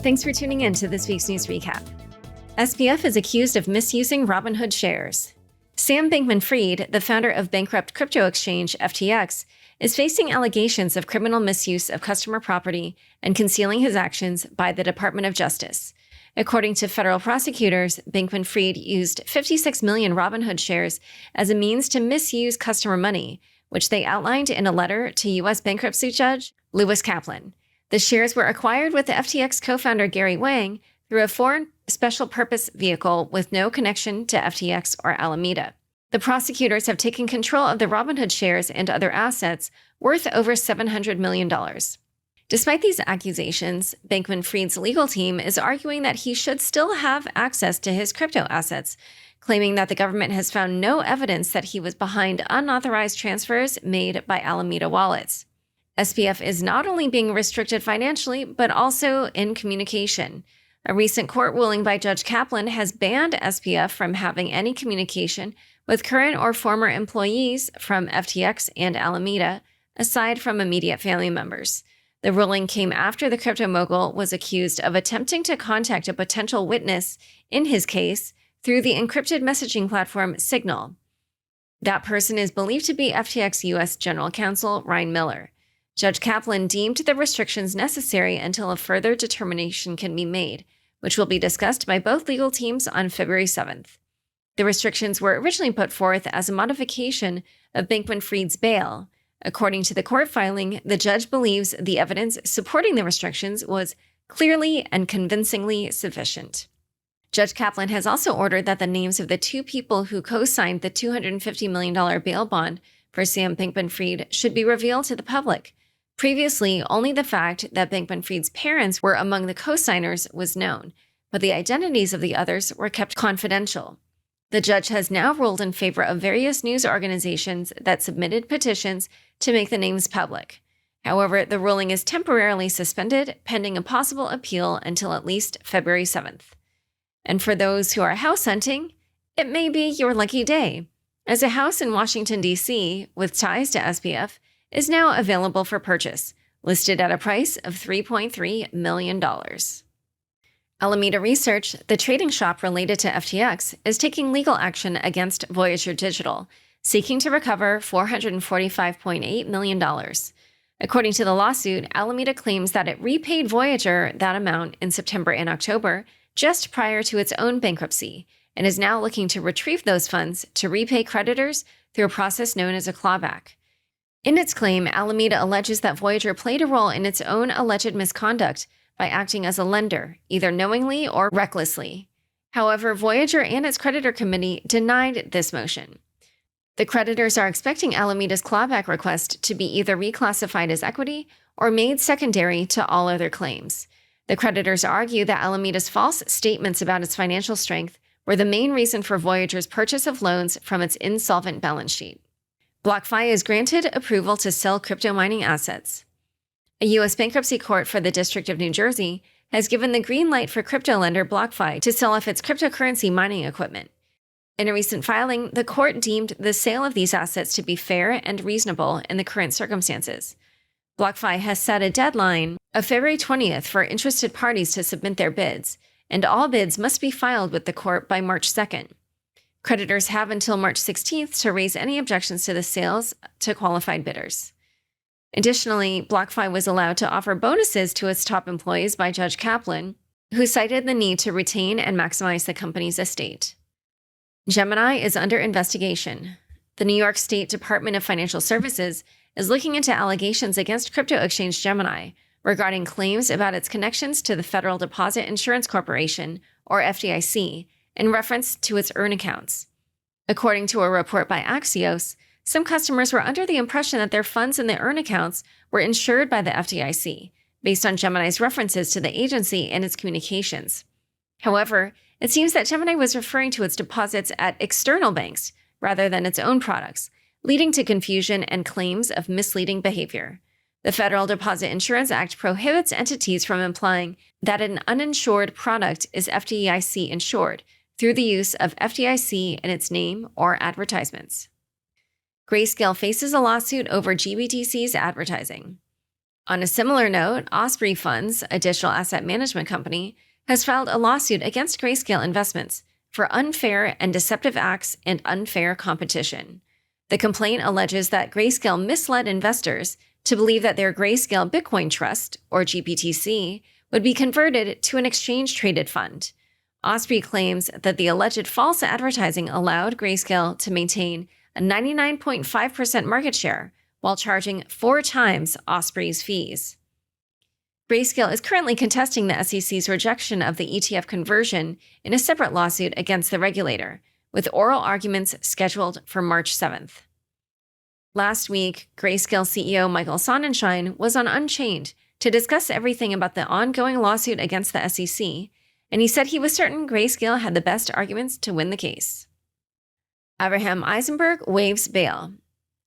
Thanks for tuning in to this week's news recap. SBF is accused of misusing Robinhood shares. Sam Bankman-Fried, the founder of bankrupt crypto exchange FTX, is facing allegations of criminal misuse of customer property and concealing his actions by the Department of Justice. According to federal prosecutors, Bankman-Fried used 56 million Robinhood shares as a means to misuse customer money, which they outlined in a letter to U.S. bankruptcy judge Lewis Kaplan. The shares were acquired with the FTX co-founder Gary Wang through a foreign special purpose vehicle with no connection to FTX or Alameda. The prosecutors have taken control of the Robinhood shares and other assets worth over $700 million. Despite these accusations, Bankman-Fried's legal team is arguing that he should still have access to his crypto assets, claiming that the government has found no evidence that he was behind unauthorized transfers made by Alameda wallets. SBF is not only being restricted financially, but also in communication. A recent court ruling by Judge Kaplan has banned SBF from having any communication with current or former employees from FTX and Alameda, aside from immediate family members. The ruling came after the crypto mogul was accused of attempting to contact a potential witness in his case through the encrypted messaging platform Signal. That person is believed to be FTX U.S. General Counsel Ryan Miller. Judge Kaplan deemed the restrictions necessary until a further determination can be made, which will be discussed by both legal teams on February 7th. The restrictions were originally put forth as a modification of Bankman-Fried's bail. According to the court filing, the judge believes the evidence supporting the restrictions was clearly and convincingly sufficient. Judge Kaplan has also ordered that the names of the two people who co-signed the $250 million bail bond for Sam Bankman-Fried should be revealed to the public. Previously, only the fact that Bankman-Fried's parents were among the co-signers was known, but the identities of the others were kept confidential. The judge has now ruled in favor of various news organizations that submitted petitions to make the names public. However, the ruling is temporarily suspended, pending a possible appeal until at least February 7th. And for those who are house hunting, it may be your lucky day, as a house in Washington, D.C., with ties to SBF, is now available for purchase, listed at a price of $3.3 million. Alameda Research, the trading shop related to FTX, is taking legal action against Voyager Digital, seeking to recover $445.8 million. According to the lawsuit, Alameda claims that it repaid Voyager that amount in September and October, just prior to its own bankruptcy, and is now looking to retrieve those funds to repay creditors through a process known as a clawback. In its claim, Alameda alleges that Voyager played a role in its own alleged misconduct by acting as a lender, either knowingly or recklessly. However, Voyager and its creditor committee denied this motion. The creditors are expecting Alameda's clawback request to be either reclassified as equity or made secondary to all other claims. The creditors argue that Alameda's false statements about its financial strength were the main reason for Voyager's purchase of loans from its insolvent balance sheet. BlockFi is granted approval to sell crypto mining assets. A U.S. bankruptcy court for the District of New Jersey has given the green light for crypto lender BlockFi to sell off its cryptocurrency mining equipment. In a recent filing, the court deemed the sale of these assets to be fair and reasonable in the current circumstances. BlockFi has set a deadline of February 20th for interested parties to submit their bids, and all bids must be filed with the court by March 2nd. Creditors have until March 16th to raise any objections to the sales to qualified bidders. Additionally, BlockFi was allowed to offer bonuses to its top employees by Judge Kaplan, who cited the need to retain and maximize the company's estate. Gemini is under investigation. The New York State Department of Financial Services is looking into allegations against crypto exchange Gemini regarding claims about its connections to the Federal Deposit Insurance Corporation, or FDIC, in reference to its earn accounts. According to a report by Axios, some customers were under the impression that their funds in the earn accounts were insured by the FDIC, based on Gemini's references to the agency in its communications. However, it seems that Gemini was referring to its deposits at external banks rather than its own products, leading to confusion and claims of misleading behavior. The Federal Deposit Insurance Act prohibits entities from implying that an uninsured product is FDIC insured through the use of FDIC in its name or advertisements. Grayscale faces a lawsuit over GBTC's advertising. On a similar note, Osprey Funds, a digital asset management company, has filed a lawsuit against Grayscale Investments for unfair and deceptive acts and unfair competition. The complaint alleges that Grayscale misled investors to believe that their Grayscale Bitcoin Trust, or GBTC, would be converted to an exchange-traded fund. Osprey claims that the alleged false advertising allowed Grayscale to maintain a 99.5% market share while charging 4 times Osprey's fees. Grayscale is currently contesting the SEC's rejection of the ETF conversion in a separate lawsuit against the regulator, with oral arguments scheduled for March 7th. Last week, Grayscale CEO Michael Sonnenschein was on Unchained to discuss everything about the ongoing lawsuit against the SEC, and he said he was certain Grayscale had the best arguments to win the case. Avraham Eisenberg waives bail.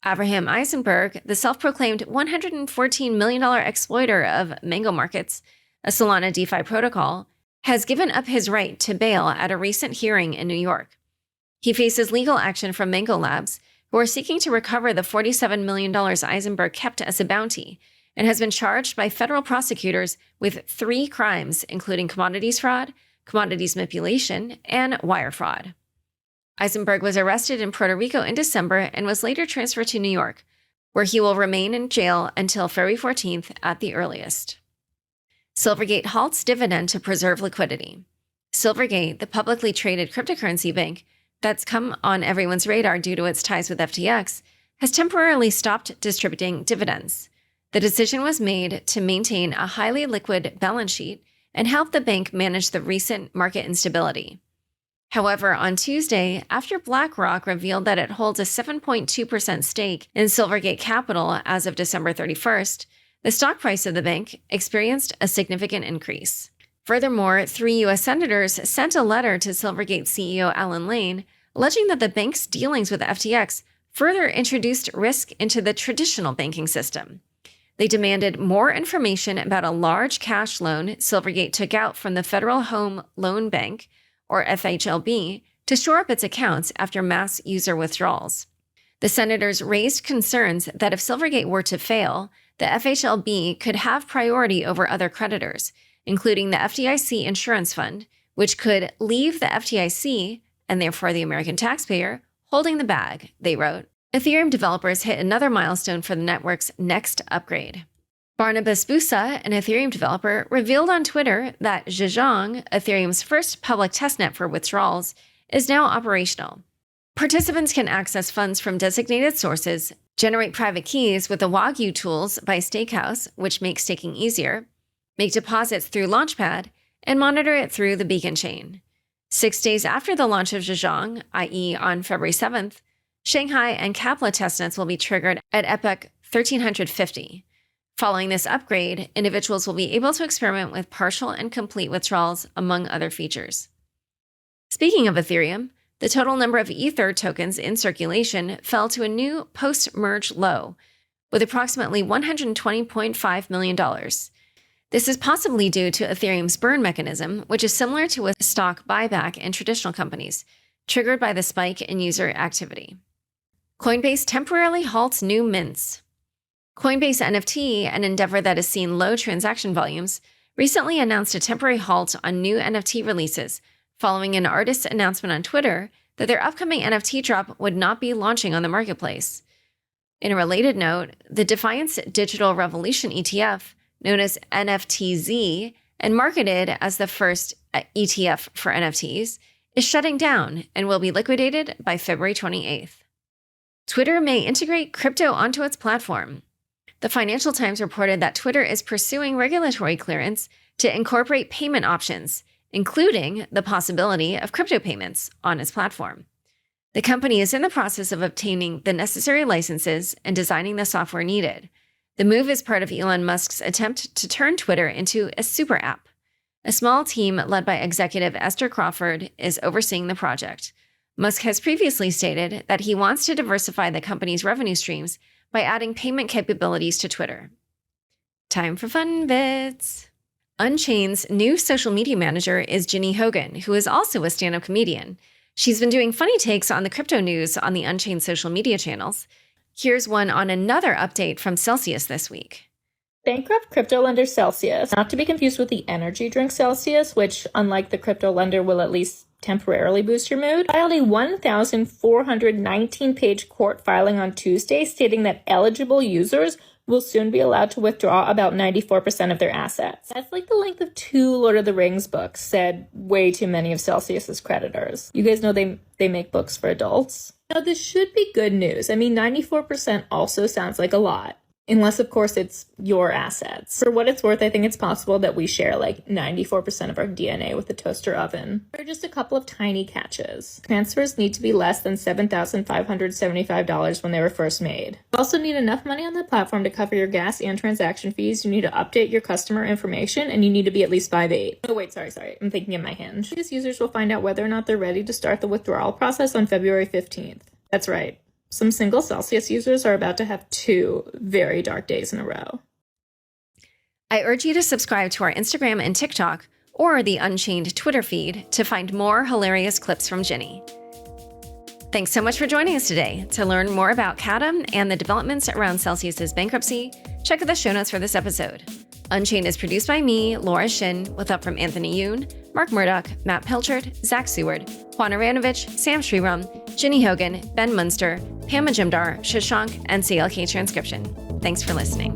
Avraham Eisenberg, the self-proclaimed $114 million exploiter of Mango Markets, a Solana DeFi protocol, has given up his right to bail at a recent hearing in New York. He faces legal action from Mango Labs, who are seeking to recover the $47 million Eisenberg kept as a bounty, and has been charged by federal prosecutors with 3 crimes, including commodities fraud, commodities manipulation, and wire fraud. Eisenberg was arrested in Puerto Rico in December and was later transferred to New York, where he will remain in jail until February 14th at the earliest. Silvergate halts dividend to preserve liquidity. Silvergate, the publicly traded cryptocurrency bank that's come on everyone's radar due to its ties with FTX, has temporarily stopped distributing dividends. The decision was made to maintain a highly liquid balance sheet and help the bank manage the recent market instability. However, on Tuesday, after BlackRock revealed that it holds a 7.2% stake in Silvergate Capital as of December 31st, the stock price of the bank experienced a significant increase. Furthermore, 3 U.S. senators sent a letter to Silvergate CEO Alan Lane, alleging that the bank's dealings with FTX further introduced risk into the traditional banking system. They demanded more information about a large cash loan Silvergate took out from the Federal Home Loan Bank, or FHLB, to shore up its accounts after mass user withdrawals. The senators raised concerns that if Silvergate were to fail, the FHLB could have priority over other creditors, including the FDIC Insurance Fund, which could leave the FDIC, and therefore the American taxpayer, holding the bag, they wrote. Ethereum developers hit another milestone for the network's next upgrade. Barnabas Busa, an Ethereum developer, revealed on Twitter that Zhejiang, Ethereum's first public testnet for withdrawals, is now operational. Participants can access funds from designated sources, generate private keys with the Wagyu tools by Stakehouse, which makes staking easier, make deposits through Launchpad, and monitor it through the Beacon chain. 6 days after the launch of Zhejiang, i.e. on February 7th, Shanghai and Kapla testnets will be triggered at epoch 1350. Following this upgrade, individuals will be able to experiment with partial and complete withdrawals, among other features. Speaking of Ethereum, the total number of Ether tokens in circulation fell to a new post-merge low, with approximately $120.5 million. This is possibly due to Ethereum's burn mechanism, which is similar to a stock buyback in traditional companies, triggered by the spike in user activity. Coinbase temporarily halts new mints. Coinbase NFT, an endeavor that has seen low transaction volumes, recently announced a temporary halt on new NFT releases, following an artist's announcement on Twitter that their upcoming NFT drop would not be launching on the marketplace. In a related note, the Defiance Digital Revolution ETF, known as NFTZ, and marketed as the first ETF for NFTs, is shutting down and will be liquidated by February 28th. Twitter may integrate crypto onto its platform. The Financial Times reported that Twitter is pursuing regulatory clearance to incorporate payment options, including the possibility of crypto payments, on its platform. The company is in the process of obtaining the necessary licenses and designing the software needed. The move is part of Elon Musk's attempt to turn Twitter into a super app. A small team led by executive Esther Crawford is overseeing the project. Musk has previously stated that he wants to diversify the company's revenue streams by adding payment capabilities to Twitter. Time for Fun Vids. Unchained's new social media manager is Ginny Hogan, who is also a stand-up comedian. She's been doing funny takes on the crypto news on the Unchained social media channels. Here's one on another update from Celsius this week. Bankrupt crypto lender Celsius, not to be confused with the energy drink Celsius, which, unlike the crypto lender, will at least temporarily boost your mood, filed a 1,419-page court filing on Tuesday stating that eligible users will soon be allowed to withdraw about 94% of their assets. That's like the length of 2 Lord of the Rings books, said way too many of Celsius's creditors. You guys know they make books for adults? Now, this should be good news. I mean, 94% also sounds like a lot. Unless, of course, it's your assets. For what it's worth, I think it's possible that we share like 94% of our DNA with the toaster oven. There are just a couple of tiny catches. Transfers need to be less than $7,575 when they were first made. You also need enough money on the platform to cover your gas and transaction fees. You need to update your customer information, and you need to be at least 5'8". Oh wait, sorry. I'm thinking of my hinge. These users will find out whether or not they're ready to start the withdrawal process on February 15th. That's right. Some single Celsius users are about to have 2 very dark days in a row. I urge you to subscribe to our Instagram and TikTok or the Unchained Twitter feed to find more hilarious clips from Ginny. Thanks so much for joining us today. To learn more about Catum and the developments around Celsius's bankruptcy, check out the show notes for this episode. Unchained is produced by me, Laura Shin, with help from Anthony Yoon, Mark Murdoch, Matt Pilchard, Zach Seward, Juan Aranovich, Sam Shriram, Ginny Hogan, Ben Munster, Pam Majumdar, Shashank, and CLK Transcription. Thanks for listening.